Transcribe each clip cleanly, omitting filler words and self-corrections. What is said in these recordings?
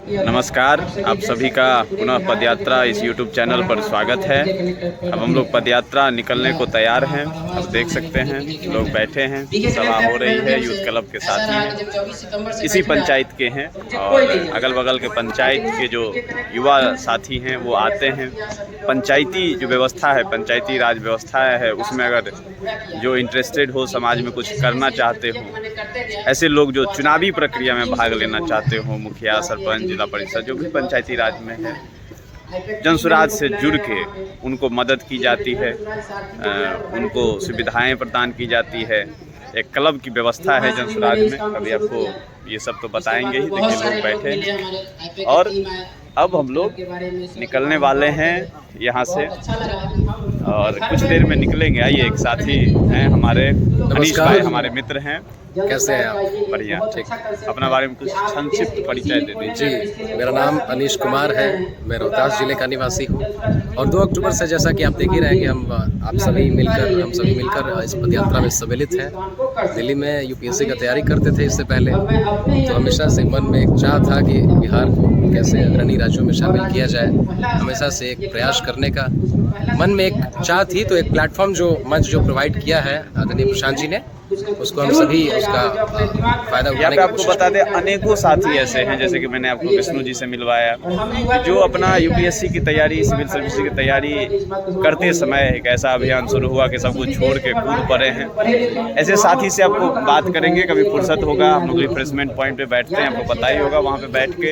नमस्कार, आप सभी का पुनः पदयात्रा इस YouTube चैनल पर स्वागत है। अब हम लोग पदयात्रा निकलने को तैयार हैं। अब देख सकते हैं लोग बैठे हैं, सभा हो रही है, यूथ क्लब के साथी हैं, इसी पंचायत के हैं और अगल बगल के पंचायत के जो युवा साथी हैं वो आते हैं। पंचायती जो व्यवस्था है, पंचायती राज व्यवस्था है, उसमें अगर जो इंटरेस्टेड हो, समाज में कुछ करना चाहते हो, ऐसे लोग जो चुनावी प्रक्रिया में भाग लेना चाहते हो, मुखिया, सरपंच, जिला परिषद, जो भी पंचायती राज में है, जनसुराज से जुड़ के उनको मदद की जाती है, उनको सुविधाएं प्रदान की जाती है। एक क्लब की व्यवस्था है जनसुराज में। अभी आपको ये सब तो बताएंगे ही। देखिए लोग बैठे हैं और अब हम लोग निकलने वाले हैं यहाँ से और कुछ देर में निकलेंगे। आइए, एक साथी हैं हमारे, अनीश भाई हमारे मित्र हैं। कैसे हैं आप? बढ़िया, ठीक। अपना बारे में कुछ संक्षिप्त परिचय दे दीजिए। जी, मेरा नाम अनीश कुमार है, मैं रोहतास जिले का निवासी हूँ और 2 अक्टूबर से, जैसा कि आप देख ही रहे हैं, कि हम सभी मिलकर इस पदयात्रा में सम्मिलित हैं। दिल्ली में यूपीएससी का तैयारी करते थे इससे पहले, तो हमेशा से मन में एक चाह था कि बिहार को कैसे अग्रणी राज्यों में शामिल किया जाए। हमेशा से एक प्रयास करने का मन में एक चाह थी, तो एक प्लेटफॉर्म मंच जो प्रोवाइड किया है आदरणीय प्रशांत जी ने, उसको हम सभी उसका फायदा उठाने की आपको बता दें, अनेकों साथी ऐसे हैं, जैसे कि मैंने आपको विष्णु जी से मिलवाया, जो अपना यूपीएससी की तैयारी, सिविल सर्विस की तैयारी करते समय एक ऐसा अभियान शुरू हुआ कि सब कुछ छोड़ के कूद पड़े हैं। ऐसे साथी से आपको बात करेंगे, कभी फुर्सत होगा हम लोग रिफ्रेशमेंट पॉइंट पे बैठते हैं, आपको पता ही होगा। वहाँ पे बैठ के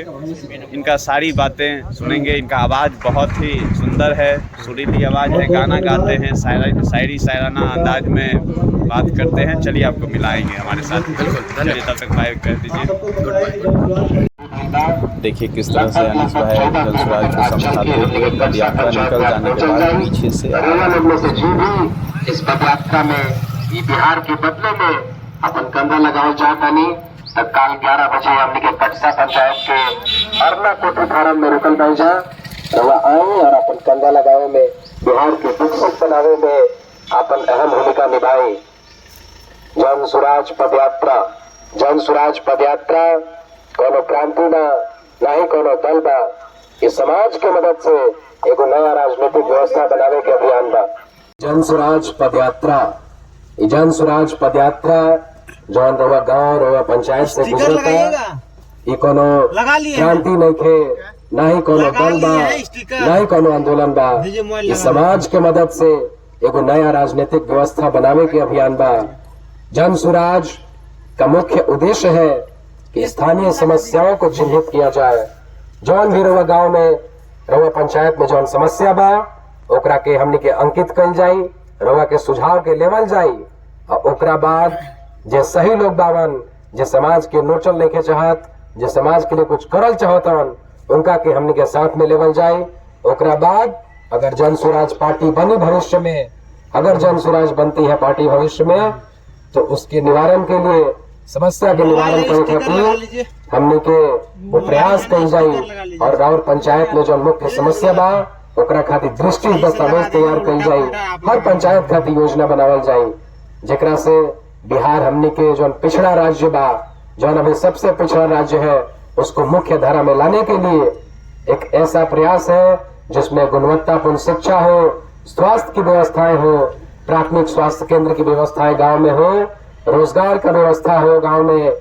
इनका सारी बातें सुनेंगे। इनका आवाज़ बहुत ही सुंदर है, सुरीली आवाज़ है, गाना गाते हैं, शायरी शायराना अंदाज में बात करते हैं। चलिए आपको मिलाएंगे हमारे साथ। चलिए, तब तक बाय कर दीजिए। देखिए किस तरह से अनीश भाई जनसुराज को समझाते हुए पदयात्रा निकल जाने के बाद पीछे से इस पदयात्रा में ये बिहार के बदले में अपन कंधा लगाओ चाहता नहीं। तत्काल 11 बजे हमने के कटसा पंचायत के अरना कोठी फार्म में रुकल बैठ जा आए और अपन कंधा लगाओ में बिहार के विकसित बनावे में अपन अहम भूमिका निभाई। जनसुराज पदयात्रा कोनो क्रांति ना ही कोनो दल बा, इस समाज के मदद से एगो नया राजनीतिक व्यवस्था बनाने के अभियान बा। जनसुराज पदयात्रा जौन रवा गांव रवा पंचायत से गुजरता, ये कोनो क्रांति नहीं खे, ना ही कोनो दल बा, ना ही कोनो आंदोलन बा, इस समाज के मदद से एगो नया राजनीतिक व्यवस्था बनाने के अभियान बा। जनसुराज का मुख्य उद्देश्य है कि स्थानीय समस्याओं को चिन्हित किया जाए। जौन भी रवा गांव में, रवा पंचायत में जौन समस्या बा, ओकरा के हमने के अंकित कल जाई, रवा के सुझाव के लेवल जाई और ओकरा बाद जे सही लोग बावन, जे समाज के नोचल लेके चाहत, जे समाज के लिए कुछ करल चाहतन, उनका के हमने के साथ में लेवल जाई। ओकरा बाद अगर जनसुराज पार्टी बनी भविष्य में, अगर जनसुराज बनती है पार्टी भविष्य में, तो उसके निवारण के लिए, समस्या के निवारण करे खातिर हमने के वो प्रयास कई जाई और राउर पंचायत में जो मुख्य समस्या बा, ओकरा खातिर दृष्टि दस्तावेज तैयार कई जाई, हर पंचायत खातिर योजना बनावल जाई, जेकरा से बिहार हमने के जो पिछड़ा राज्य बा, जो अभी सबसे पिछड़ा राज्य है, उसको मुख्य धारा में लाने के लिए एक ऐसा प्रयास है जिसमें गुणवत्तापूर्ण शिक्षा हो, स्वास्थ्य की व्यवस्थाएं हो, प्राथमिक स्वास्थ्य केंद्र की व्यवस्थाएं गांव में हो, रोजगार का व्यवस्था हो गांव में।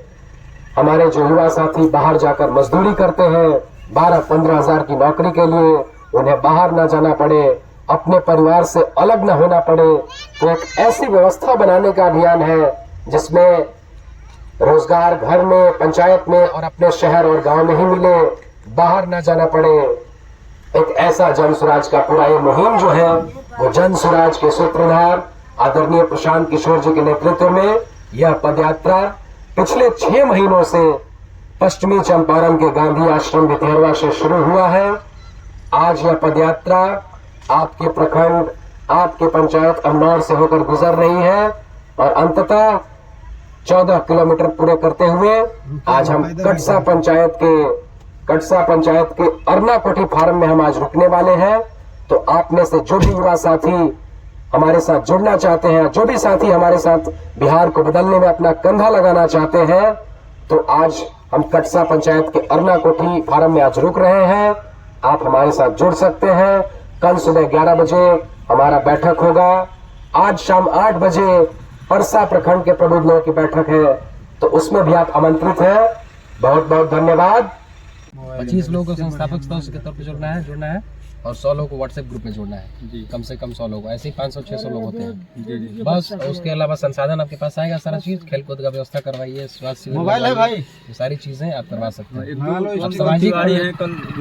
हमारे जो युवा साथी बाहर जाकर मजदूरी करते हैं, 12-15 हजार की नौकरी के लिए, उन्हें बाहर न जाना पड़े, अपने परिवार से अलग न होना पड़े, तो एक ऐसी व्यवस्था बनाने का अभियान है जिसमें रोजगार घर में, पंचायत में और अपने शहर और गांव में ही मिले, बाहर न जाना पड़े। एक ऐसा जनसुराज का पूरा ये मुहिम जो है, वो जनसुराज के सूत्रधार आदरणीय प्रशांत किशोर जी के नेतृत्व में यह पदयात्रा पिछले 6 महीनों से पश्चिमी चंपारण के गांधी आश्रम भितरवा से शुरू हुआ है। आज यह पदयात्रा आपके प्रखंड, आपके पंचायत अमनौर से होकर गुजर रही है और अंततः 14 किलोमीटर पूरे करते हुए आज हम कटसा पंचायत के अरना कोठी फार्म में हम आज रुकने वाले हैं। तो आप में से जो भी युवा साथी हमारे साथ जुड़ना चाहते हैं, जो भी साथी हमारे साथ बिहार को बदलने में अपना कंधा लगाना चाहते हैं, तो आज हम कटसा पंचायत के अरना कोठी फार्म में आज रुक रहे हैं। आप हमारे साथ जुड़ सकते हैं। कल सुबह 11 बजे हमारा बैठक होगा। आज शाम 8 बजे परसा प्रखंड के प्रबुद्ध लोगों की बैठक है, तो उसमें भी आप आमंत्रित हैं। बहुत बहुत धन्यवाद। 25 लोगों को संस्थापक सदस्य के तौर पर जुड़ना है और 100 लोगों को व्हाट्सएप ग्रुप में जोड़ना है जी। कम से कम 100 लोग, ऐसे ही 500-600 लोग होते हैं जी। बस उसके अलावा संसाधन आपके पास आएगा, सारा चीज खेलकूद का व्यवस्था करवाइए, स्वास्थ्य शिविर मोबाइल है भाई, ये सारी चीजें आप करवा सकते हैं। आप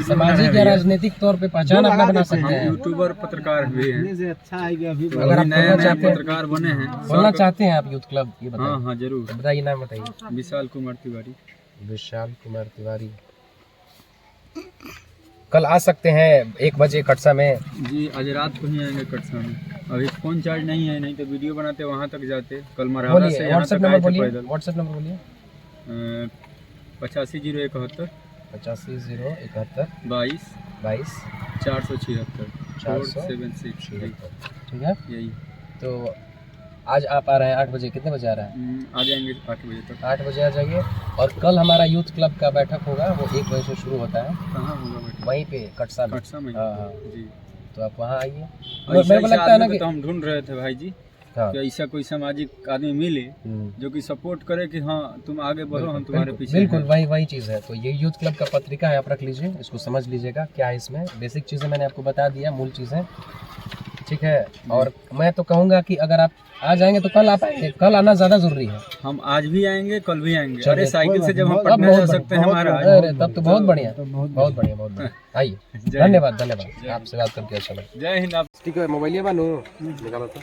सामाजिक या राजनीतिक तौर पे पहचान अपना बना सकते हैं। यूट्यूबर पत्रकार भी हैं। अगर आप पत्रकार बने हैं, खोलना चाहते हैं आप यूथ क्लब, ये बताइए। हाँ जरूर बताइए, नाम बताइए। विशाल कुमार तिवारी। विशाल कुमार तिवारी। कल आ सकते हैं 1 बजे कटसा में जी। आज रात को ही आएंगे कटसा में। अभी फोन चार्ज नहीं है, नहीं तो वीडियो बनाते वहाँ तक जाते। कल मरहला से यहाँ तक आए थे पैदल। व्हाट्सएप नंबर बोलिए। 850171 850171 22 22 476 476 476। ठीक है, यही तो आज आप आ रहे हैं 8 बजे। कितने बजे आ रहे हैं? आ जाएंगे 8 बजे तक। 8 बजे आ जाइए। और कल हमारा यूथ क्लब का बैठक होगा, वो 1 बजे से शुरू होता है। कहाँ होगा बैठक? वहीं पे कटसा में। कटसा में हाँ जी। तो आप वहाँ आइए। मेरे को लगता है ना कि हम ढूंढ रहे थे भाई जी हाँ। कि ऐसा कोई सामाजिक आदमी मिले जो कि सपोर्ट करे कि हाँ तुम आगे बढ़ो, हम तुम्हारे पीछे। बिल्कुल वही चीज़ है। तो ये यूथ क्लब का पत्रिका है, आप रख लीजिए, इसको समझ लीजिएगा क्या है इसमें। बेसिक चीज़ें मैंने आपको बता दिया, मूल चीज़ें, ठीक है। और मैं तो कहूँगा कि अगर आप आ जाएंगे तो कल आ पाएंगे। कल आना ज़्यादा जरूरी है। हम आज भी आएंगे, कल भी आएंगे। अरे साइकिल से जब हम पटना जा सकते हैं हमारा, अरे तब तो बहुत बढ़िया, बहुत बढ़िया। आइए, धन्यवाद। आपसे बात करके अच्छा लगा। जय हिंद। आप ठीक है, मोबाइल बानू निकालो तो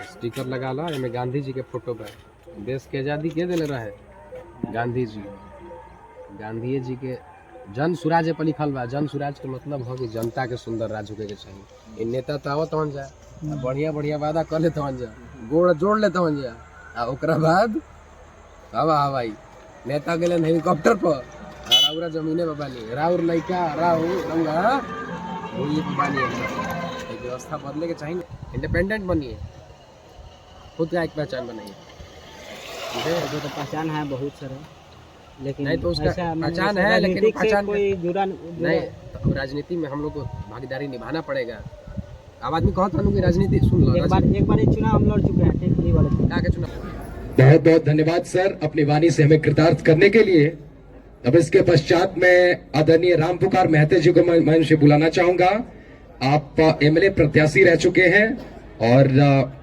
स्टिकर लगा ला। इनमें गांधी जी के फोटो पे देश के आज़ादी के दिले रहे गांधी जी। गांधी जी के जन सुराज पर लिखल बा। जन सुराज के मतलब हो कि जनता के सुंदर राज होके चाहिए। इन नेता तो आवत हन जा, बढ़िया वादा कर लेते हन जा, गोड़ जोड़ लेते हन जा, आ ओकरा बाद हवा हवाई नेता गेले हेलीकॉप्टर पर राउरा जमीने पर बानी, राउर लइका राउर रंगा ये पर बानी। एक व्यवस्था बदले के चाहिए। इंडिपेंडेंट बनिए, खुद का एक पहचान बनाइए। जो तो पहचान है बहुत सारा, लेकिन नहीं तो उसका पहचान है, लेकिन पहचान कोई जुड़ा नहीं। तो राजनीति में हम लोग को भागीदारी निभाना पड़ेगा। अब आदमी कहता हूँ कि राजनीति सुन लो। एक बार चुनाव हम लड़ चुके हैं, ठीक नहीं वाले क्या चुनाव। बहुत बहुत धन्यवाद सर, अपनी वाणी से हमें कृतार्थ करने के लिए। अब इसके पश्चात मैं आदरणीय राम पुकार महते जी को मंच से बुलाना चाहूंगा। आप एमएलए प्रत्याशी रह चुके हैं और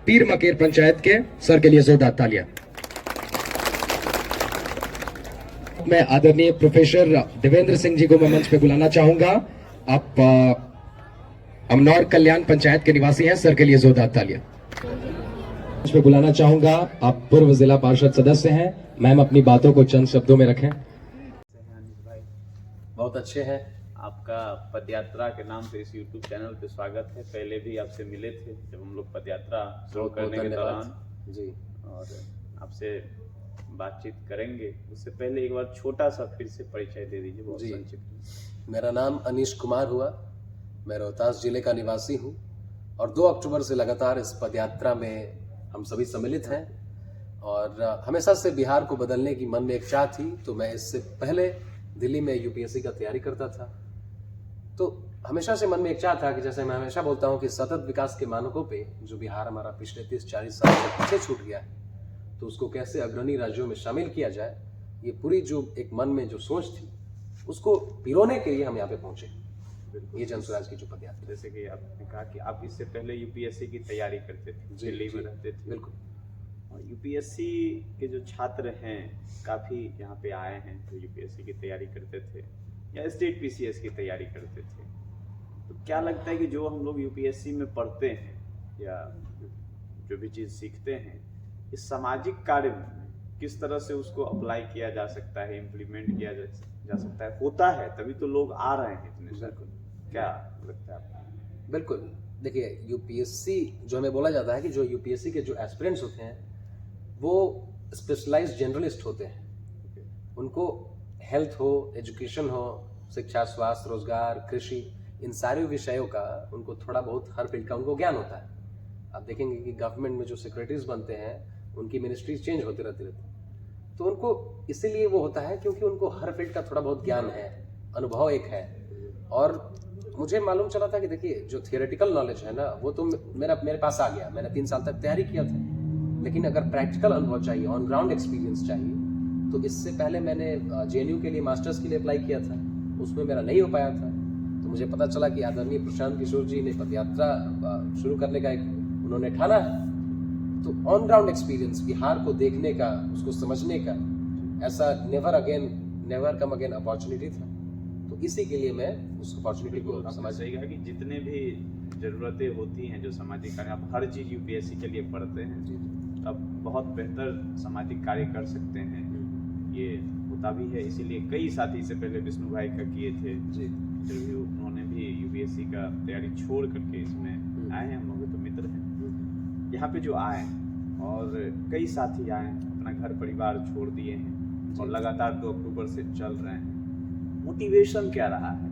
पीर मकेर पंचायत के। सर के लिए जोरदार तालियां। मैं आदरणीय प्रोफेसर देवेंद्र सिंह जी को मैं मंच पे बुलाना चाहूंगा। आप अमनौर कल्याण पंचायत के निवासी हैं। सर के लिए जोरदार तालियां। मंच पे बुलाना चाहूंगा, आप पूर्व जिला पार्षद सदस्य हैं। मैम अपनी बातों को चंद शब्दों में रखें। बहुत अच्छे हैं। आपका पदयात्रा के नाम से इस YouTube चैनल पे स्वागत है। पहले भी आपसे मिले थे जब हम लोग पदयात्रा शुरू करने के दौरान जी, और आपसे बातचीत करेंगे। उससे पहले एक बार छोटा सा फिर से परिचय दे दीजिए, बहुत संक्षिप्त। मेरा नाम अनीश कुमार हुआ, मैं रोहतास जिले का निवासी हूँ और 2 अक्टूबर से लगातार इस पदयात्रा में हम सभी सम्मिलित हैं। और हमेशा से बिहार को बदलने की मन में एक चाह थी। तो मैं इससे पहले दिल्ली में यूपीएससी का तैयारी करता था। तो हमेशा से मन में एक चाह था कि जैसे मैं हमेशा बोलता हूँ कि सतत विकास के मानकों पे जो बिहार हमारा पिछले 30-40 साल से पीछे छूट गया है, तो उसको कैसे अग्रणी राज्यों में शामिल किया जाए, ये पूरी जो एक मन में जो सोच थी उसको पिरोने के लिए हम यहाँ पे पहुंचे। ये जनसुराज की जो पदयात्रा। जैसे कि आपने कहा कि आप इससे पहले यूपीएससी की तैयारी करते थे, दिल्ली में रहते थे। बिल्कुल। और यूपीएससी के जो छात्र हैं काफ़ी यहाँ पे आए हैं जो यूपीएससी की तैयारी करते थे या स्टेट पीसीएस की तैयारी करते थे। तो क्या लगता है कि जो हम लोग यूपीएससी में पढ़ते हैं या जो भी चीज़ सीखते हैं, इस सामाजिक कार्य में किस तरह से उसको अप्लाई किया जा सकता है, इम्प्लीमेंट किया जा सकता है? होता है तभी तो लोग आ रहे हैं इतने सारे। क्या लगता है आपको? बिल्कुल। देखिए, यूपीएससी जो हमें बोला जाता है कि जो यूपीएससी के जो एस्पिरेंट्स होते हैं वो स्पेशलाइज्ड जनरलिस्ट होते हैं। उनको हेल्थ हो, एजुकेशन हो, शिक्षा, स्वास्थ्य, रोजगार, कृषि, इन सारे विषयों का उनको थोड़ा बहुत हर फील्ड का उनको ज्ञान होता है। आप देखेंगे कि गवर्नमेंट में जो सेक्रेटरीज बनते हैं उनकी मिनिस्ट्रीज चेंज होती रहती। तो उनको इसीलिए वो होता है क्योंकि उनको हर फील्ड का थोड़ा बहुत ज्ञान है, अनुभव एक है। और मुझे मालूम चला था कि देखिए जो थियोरेटिकल नॉलेज है ना वो तो मेरे पास आ गया, मैंने 3 साल तक तैयारी किया था, लेकिन अगर प्रैक्टिकल अनुभव चाहिए, ऑन ग्राउंड एक्सपीरियंस चाहिए, तो इससे पहले मैंने JNU के लिए मास्टर्स के लिए अप्लाई किया था, उसमें मेरा नहीं हो पाया था। तो मुझे पता चला कि आदरणीय प्रशांत किशोर जी ने पदयात्रा शुरू करने का एक उन्होंने ठाना है, तो ऑन ग्राउंड एक्सपीरियंस, बिहार को देखने का, उसको समझने का, ऐसा नेवर कम अगेन अपॉर्चुनिटी था। तो इसी के लिए मैं उस अपॉर्चुनिटी को समझ सही कहा कि जितने भी ज़रूरतें होती हैं जो सामाजिक कार्य, आप हर चीज़ UPSC के लिए पढ़ते हैं, अब बहुत बेहतर सामाजिक कार्य कर सकते हैं, ये होता भी है। इसीलिए कई साथी से पहले विष्णु भाई का किए थे इंटरव्यू, उन्होंने भी UPSC का तैयारी छोड़ करके इसमें आए हैं, हम लोग तो मित्र हैं। यहाँ पे जो आए और कई साथी आए, अपना घर परिवार छोड़ दिए हैं और लगातार 2 अक्टूबर से चल रहे हैं, मोटिवेशन क्या रहा है?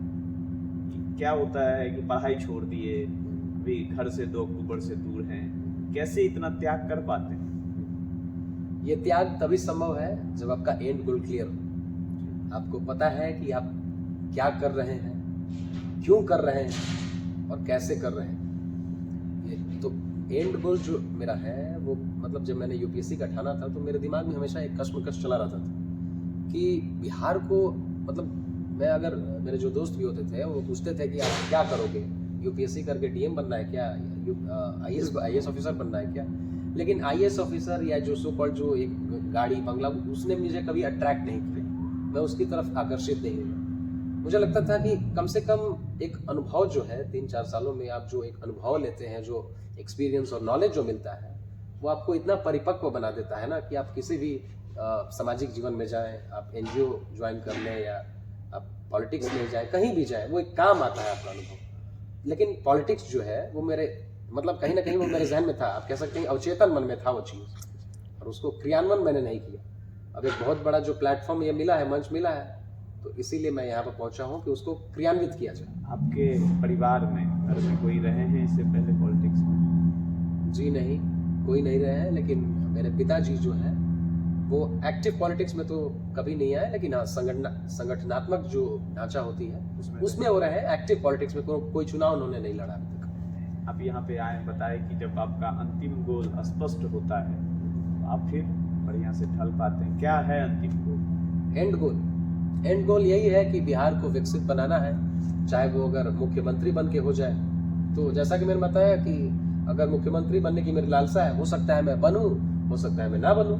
क्या होता है कि पढ़ाई छोड़ दिए, अभी घर से 2 अक्टूबर से दूर हैं, कैसे इतना त्याग कर पाते हैं? ये त्याग तभी संभव है जब आपका एंड गोल क्लियर हो, आपको पता है कि आप क्या कर रहे हैं, क्यों कर रहे हैं और कैसे कर रहे हैं। ये तो एंड गोल जो मेरा है वो, मतलब जब मैंने UPSC का ठाना था तो मेरे दिमाग में हमेशा एक कश्मकश चला रहता था कि बिहार को, मतलब मैं, अगर मेरे जो दोस्त भी होते थे वो पूछते थे कि आप क्या करोगे, UPSC करके DM बनना है क्या, IAS ऑफिसर बनना है क्या, लेकिन IAS ऑफिसर या जो सो कॉल्ड जो एक गाड़ी बंगला, उसने मुझे कभी अट्रैक्ट नहीं किया, मैं उसकी तरफ आकर्षित नहीं हुआ। मुझे लगता था कि कम से कम एक अनुभव जो है 3-4 सालों में आप जो एक अनुभव लेते हैं, जो एक्सपीरियंस और नॉलेज जो मिलता है, वो आपको इतना परिपक्व बना देता है ना कि आप किसी भी सामाजिक जीवन में जाएं, आप NGO ज्वाइन कर लें या आप पॉलिटिक्स में जाएं, कहीं भी जाएं, वो एक काम आता है आपका अनुभव। लेकिन पॉलिटिक्स जो है वो मेरे, मतलब कहीं ना कहीं वो मेरे जहन में था, आप कह सकते हैं अवचेतन मन में था वो चीज़, और उसको क्रियान्वयन मैंने नहीं किया। अब एक बहुत बड़ा जो प्लेटफॉर्म ये मिला है, मंच मिला है, तो इसीलिए मैं यहाँ पर पहुँचा हूँ कि उसको क्रियान्वित किया जाए। आपके परिवार में, घर में कोई रहे हैं इससे पहले पॉलिटिक्स में? जी नहीं, कोई नहीं रहे हैं, लेकिन मेरे पिताजी जो हैं वो एक्टिव पॉलिटिक्स में तो कभी नहीं आए, लेकिन हाँ संगठनात्मक जो ढांचा होती है उसमें हो रहे हैं। एक्टिव पॉलिटिक्स में कोई चुनाव उन्होंने नहीं लड़ा अभी तक। आप यहाँ पे आए, बताए कि जब आपका अंतिम गोल स्पष्ट होता है तो आप फिर बढ़िया से ढल पाते हैं। क्या है अंतिम गोल? एंड गोल यही है कि बिहार को विकसित बनाना है, चाहे वो अगर मुख्यमंत्री बन के हो जाए, तो जैसा कि मैंने बताया कि अगर मुख्यमंत्री बनने की मेरी लालसा है, हो सकता है मैं बनूं, हो सकता है मैं ना बनूं,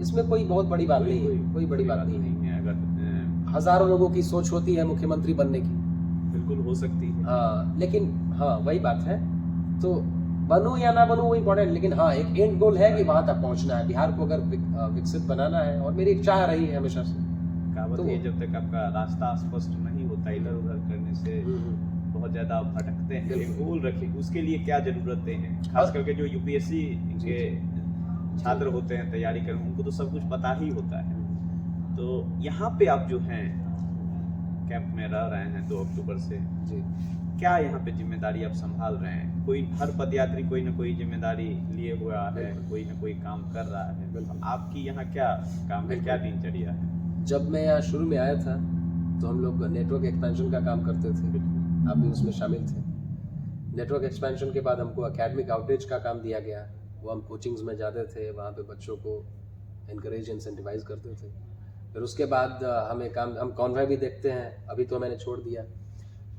इसमें कोई बहुत बड़ी बात नहीं है, कोई बड़ी बात नहीं है। अगर हजारों लोगों की सोच होती है मुख्यमंत्री बनने की, बिल्कुल हो सकती है, हाँ, लेकिन हाँ वही बात है, तो बनूं या ना बनूं वो इम्पोर्टेंट, लेकिन हाँ एक एंड गोल है कि वहां तक पहुंचना है, बिहार को अगर विकसित बनाना है, और मेरी एक चाह रही है हमेशा से। कहावत है, जब तक आपका रास्ता स्पष्ट नहीं होता, इधर उधर करने से बहुत ज्यादा आप भटकते हैं। एक गोल रखिए, उसके लिए क्या जरूरतें हैं, खास करके जो UPSC के छात्र होते हैं, तैयारी कर, उनको तो सब कुछ पता ही होता है। तो यहाँ पे आप जो हैं कैंप में रह रहे हैं 2 अक्टूबर से जी, क्या यहाँ पे जिम्मेदारी आप संभाल रहे हैं? कोई हर पदयात्री कोई ना कोई जिम्मेदारी लिए हुआ है, कोई ना कोई काम कर रहा है, आपकी यहाँ क्या काम है, क्या दिनचर्या है? जब मैं यहाँ शुरू में आया था तो हम लोग नेटवर्क एक्सपेंशन का काम करते थे, आप भी उसमें शामिल थे। नेटवर्क एक्सपेंशन के बाद हमको एकेडमिक आउटरीच का काम दिया गया, वो हम कोचिंग्स में जाते थे, वहाँ पे बच्चों को इनकरेज इंसेंटिवाइज करते थे। फिर उसके बाद हम कॉन्वॉय भी देखते हैं, अभी तो मैंने छोड़ दिया।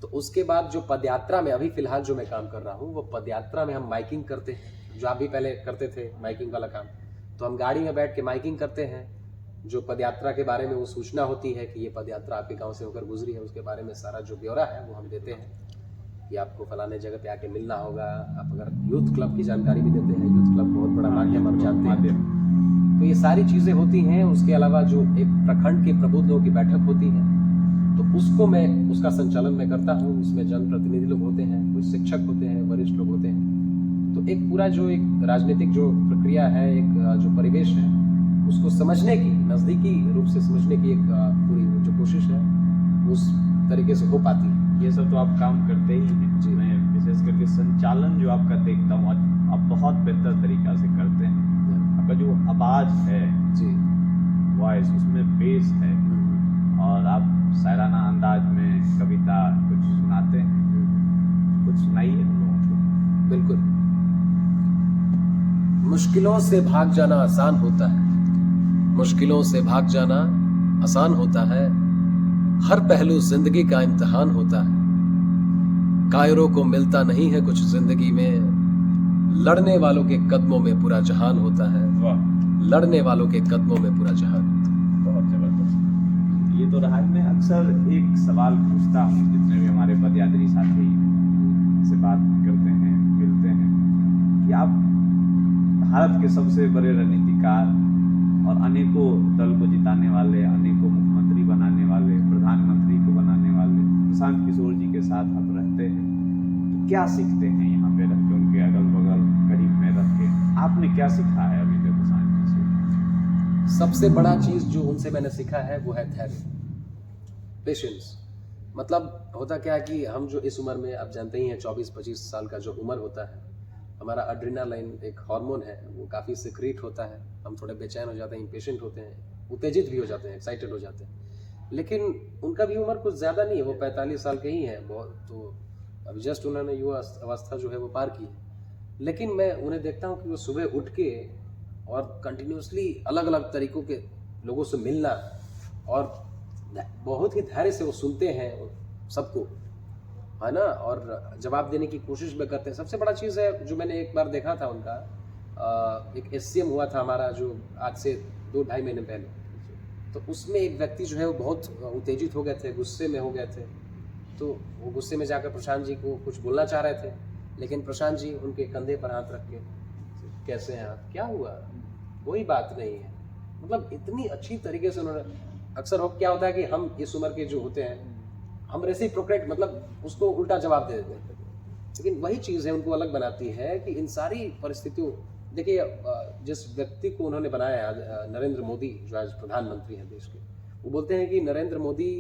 तो उसके बाद जो पदयात्रा में अभी फिलहाल जो मैं काम कर रहा हूँ, वो पदयात्रा में हम माइकिंग करते हैं, जो आप भी पहले करते थे माइकिंग वाला काम। तो हम गाड़ी में बैठ के माइकिंग करते हैं, जो पदयात्रा के बारे में वो सूचना होती है कि ये पदयात्रा आपके गांव से होकर गुजरी है, उसके बारे में सारा जो ब्यौरा है वो हम देते हैं कि आपको फलाने जगह पे आके मिलना होगा। आप अगर यूथ क्लब की जानकारी भी देते हैं, यूथ क्लब बहुत बड़ा माध्यम आप जानते हैं, तो ये सारी चीज़ें होती हैं। उसके अलावा जो एक प्रखंड के प्रबुद्ध लोगों की बैठक होती है, तो उसको मैं उसका संचालन मैं करता हूँ। उसमें जनप्रतिनिधि लोग होते हैं, कुछ शिक्षक होते हैं, वरिष्ठ लोग होते हैं। तो एक पूरा जो एक राजनीतिक जो प्रक्रिया है, एक जो परिवेश है, उसको समझने की, नज़दीकी रूप से समझने की एक पूरी जो कोशिश है, उस तरीके से हो पाती है। ये सब तो आप काम करते ही हैं जी। मैं विशेष करके संचालन जो आपका देखता हूँ, आप बहुत बेहतर तरीक़ा से करते हैं। आपका जो आवाज़ है जी, वॉइस, उसमें बेस है, और आप शायराना अंदाज में कविता कुछ सुनाते हैं, कुछ सुनाइए हम लोगों को। बिल्कुल। मुश्किलों से भाग जाना आसान होता है, मुश्किलों से भाग जाना आसान होता है, हर पहलू जिंदगी का इम्तिहान होता है। कायरों को मिलता नहीं है कुछ जिंदगी में, लड़ने वालों के कदमों में पूरा जहान होता है। वाह, लड़ने वालों के कदमों में पूरा जहान। बहुत जबरदस्त। ये तो रहा। मैं अक्सर एक सवाल पूछता हूँ जितने भी हमारे पदयात्री साथी से बात करते हैं, मिलते हैं, कि आप भारत के सबसे बड़े रणनीतिकार और अनेकों दल को जिताने वाले, अनेकों मुख्यमंत्री बनाने वाले, प्रधानमंत्री को बनाने वाले प्रशांत किशोर जी के साथ आप रहते हैं, तो क्या सीखते हैं यहाँ पे रह के, उनके अगल बगल करीब में रह के? आपने क्या सीखा है अभी तक प्रशांत जी से? सबसे बड़ा चीज जो उनसे मैंने सीखा है वो है धैर्य, पेशेंस। मतलब होता क्या है कि हम जो इस उम्र में, आप जानते ही हैं 24-25 साल का जो उम्र होता है, हमारा एड्रेनालाइन एक हार्मोन है, वो काफ़ी सिक्रीट होता है, हम थोड़े बेचैन हो जाते हैं, इम्पेशेंट होते हैं, उत्तेजित भी हो जाते हैं, एक्साइटेड हो जाते हैं। लेकिन उनका भी उम्र कुछ ज़्यादा नहीं है, वो 45 साल के ही हैं बहुत, तो अभी जस्ट उन्होंने युवा अवस्था जो है वो पार की है। लेकिन मैं उन्हें देखता हूँ कि वो सुबह उठ के और कंटिन्यूसली अलग अलग तरीक़ों के लोगों से मिलना, और बहुत ही धैर्य से वो सुनते हैं सबको, है ना, और जवाब देने की कोशिश भी करते हैं। सबसे बड़ा चीज़ है जो मैंने एक बार देखा था उनका, एक SCM हुआ था हमारा जो आज से 2-2.5 महीने पहले, तो उसमें एक व्यक्ति जो है वो बहुत उत्तेजित हो गए थे, गुस्से में हो गए थे। तो वो गुस्से में जाकर प्रशांत जी को कुछ बोलना चाह रहे थे, लेकिन प्रशांत जी उनके कंधे पर हाथ रख के, कैसे हैं आप, क्या हुआ, कोई बात नहीं है। मतलब इतनी अच्छी तरीके से उन्होंने, अक्सर हो क्या होता है कि हम इस उम्र के जो होते हैं हम रेसिप्रोकेट, मतलब उसको उल्टा जवाब दे देते हैं, लेकिन वही चीज़ है उनको अलग बनाती है कि इन सारी परिस्थितियों, देखिए जिस व्यक्ति को उन्होंने बनाया नरेंद्र मोदी जो आज प्रधानमंत्री हैं देश के, वो बोलते हैं कि नरेंद्र मोदी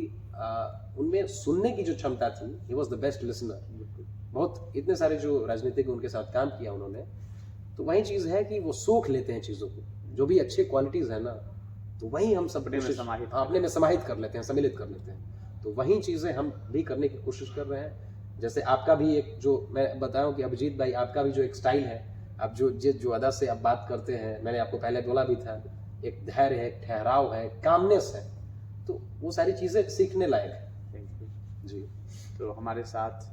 उनमें सुनने की जो क्षमता थी, he was the best listener. बहुत इतने सारे जो राजनीतिक उनके साथ काम किया उन्होंने, तो वही चीज़ है कि वो सोख लेते हैं चीज़ों को, जो भी अच्छे क्वालिटीज़ है ना, तो वही हम सब अपने में समाहित कर लेते हैं, सम्मिलित कर लेते हैं। तो वही चीज़ें हम भी करने की कोशिश कर रहे हैं। जैसे आपका भी एक, जो मैं बताऊं कि अभिजीत भाई, आपका भी जो एक स्टाइल है, आप जो अदा से आप बात करते हैं, मैंने आपको पहले बोला भी था, एक धैर्य है, एक ठहराव है, कामनेस है, तो वो सारी चीज़ें सीखने लायक है। थैंक यू जी। तो हमारे साथ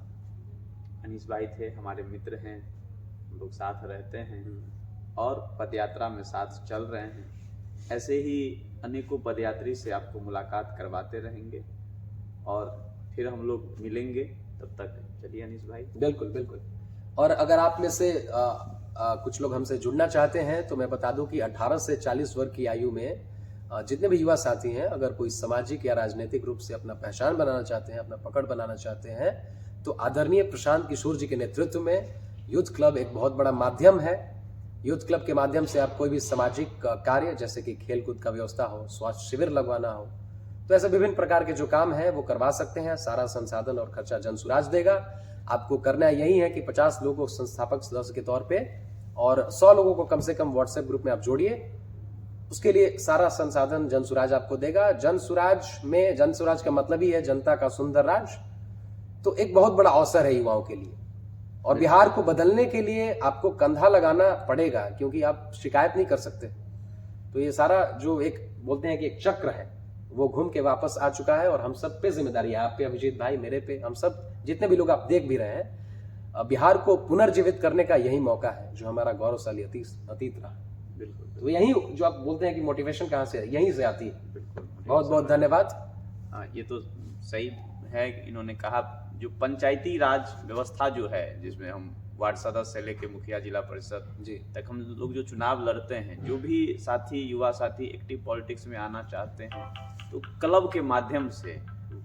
अनीस भाई थे, हमारे मित्र हैं, हम लोग साथ रहते हैं और पदयात्रा में साथ चल रहे हैं। ऐसे ही अनेकों पदयात्री से आपको मुलाकात करवाते रहेंगे और फिर हम लोग मिलेंगे। तब तक चलिए अनीस भाई। बिल्कुल बिल्कुल। और अगर आप में से कुछ लोग हमसे जुड़ना चाहते हैं तो मैं बता दूं कि 18 से 40 वर्ष की आयु में जितने भी युवा साथी हैं, अगर कोई सामाजिक या राजनीतिक रूप से अपना पहचान बनाना चाहते हैं, अपना पकड़ बनाना चाहते हैं, तो आदरणीय प्रशांत किशोर जी के नेतृत्व में यूथ क्लब एक बहुत बड़ा माध्यम है। यूथ क्लब के माध्यम से आप कोई भी सामाजिक कार्य, जैसे कि खेलकूद का व्यवस्था हो, स्वास्थ्य शिविर लगवाना हो, तो ऐसे विभिन्न प्रकार के जो काम है वो करवा सकते हैं। सारा संसाधन और खर्चा जनसुराज देगा। आपको करना यही है कि 50 लोगों को संस्थापक सदस्य के तौर पे और 100 लोगों को कम से कम व्हाट्सएप ग्रुप में आप जोड़िए। उसके लिए सारा संसाधन जनसुराज आपको देगा। जनसुराज का मतलब ही है जनता का सुंदर राज। तो एक बहुत बड़ा अवसर है युवाओं के लिए, और बिहार को बदलने के लिए आपको कंधा लगाना पड़ेगा, क्योंकि आप शिकायत नहीं कर सकते। तो ये सारा जो एक बोलते हैं कि एक चक्र है, वो घूम के वापस आ चुका है, और हम सब पे जिम्मेदारी है, आप पे अभिजीत भाई, मेरे पे, हम सब जितने भी लोग आप देख भी रहे हैं। बिहार को पुनर्जीवित करने का यही मौका है जो हमारा गौरवशाली अतीत रहा। बिल्कुल। तो यही जो आप बोलते हैं कि मोटिवेशन कहाँ से है, यहीं से आती है। बिल्कुल, बहुत बहुत धन्यवाद। हाँ, ये तो सही है कि इन्होंने कहा, जो पंचायती राज व्यवस्था जो है, जिसमें हम वार्ड सदस्य से लेके मुखिया, जिला परिषद जी तक हम लोग जो चुनाव लड़ते हैं, जो भी साथी, युवा साथी एक्टिव पॉलिटिक्स में आना चाहते हैं, तो क्लब के माध्यम से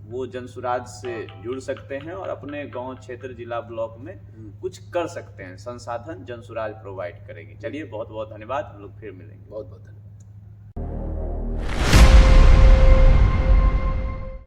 वो जनसुराज से जुड़ सकते हैं और अपने गांव, क्षेत्र, जिला, ब्लॉक में कुछ कर सकते हैं। संसाधन जनसुराज प्रोवाइड करेंगे। चलिए, बहुत बहुत धन्यवाद। हम लोग फिर मिलेंगे। बहुत बहुत धन्यवाद।